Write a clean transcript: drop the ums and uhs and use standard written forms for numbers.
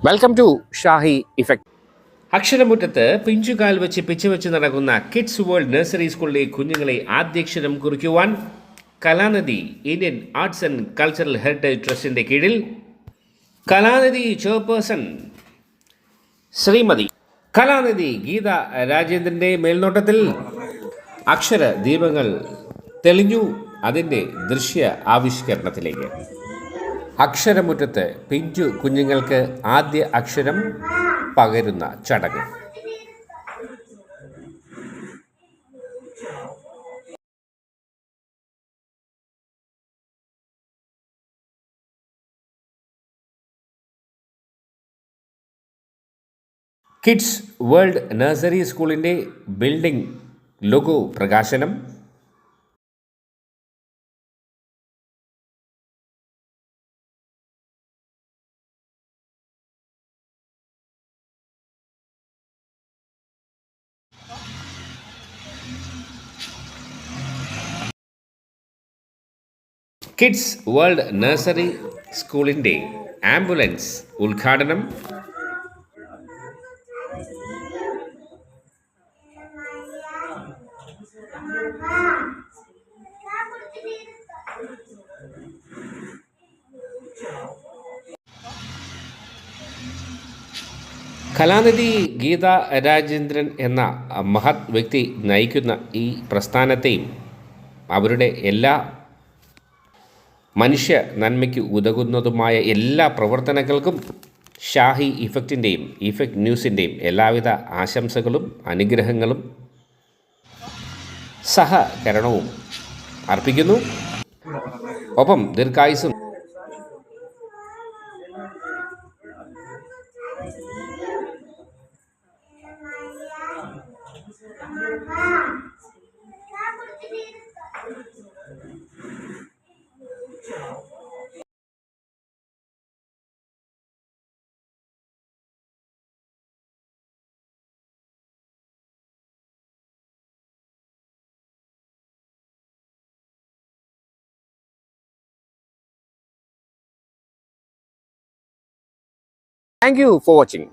Welcome to Shahi effect. അക്ഷരമുറ്റത്ത് പിഞ്ചുകാൽ വെച്ച് പിച്ചുവെച്ച് നടക്കുന്ന കിഡ്സ് വേൾഡ് നഴ്സറി സ്കൂളിലെ കുഞ്ഞുങ്ങളെ ആദ്യാക്ഷരം കുറിക്കുവാൻ Kalanidhi Indian arts and cultural heritage ട്രസ്റ്റിൻ്റെ കീഴിൽ കലാനിധി ചെയർപേഴ്സൺ ശ്രീമതി കലാനിധി ഗീത രാജേന്ദ്രൻ്റെ മേൽനോട്ടത്തിൽ അക്ഷര ദീപങ്ങൾ തെളിഞ്ഞു. അതിൻ്റെ ദൃശ്യ ആവിഷ്കരണത്തിലേക്ക് അക്ഷരമുറ്റത്ത് പിഞ്ചു കുഞ്ഞുങ്ങൾക്ക് ആദ്യ അക്ഷരം പകരുന്ന ചടങ്ങ്. കിഡ്സ് വേൾഡ് നഴ്സറി സ്കൂളിൻ്റെ ബിൽഡിംഗ് ലോഗോ പ്രകാശനം, കിഡ്സ് വേൾഡ് നഴ്സറി സ്കൂളിൻ്റെ ആംബുലൻസ് ഉദ്ഘാടനം, കലാനിധി ഗീത രാജേന്ദ്രൻ എന്ന മഹത് വ്യക്തി നയിക്കുന്ന ഈ പ്രസ്ഥാനത്തെയും അവരുടെ എല്ലാ മനുഷ്യ നന്മയ്ക്ക് ഉതകുന്നതുമായ എല്ലാ പ്രവർത്തനങ്ങൾക്കും ഷാഹി ഇഫക്റ്റിൻ്റെയും ഇഫക്റ്റ് ന്യൂസിൻ്റെയും എല്ലാവിധ ആശംസകളും അനുഗ്രഹങ്ങളും സഹകരണവും അർപ്പിക്കുന്നു. ഒപ്പം ദീർഘായുസ്സും Thank you for watching.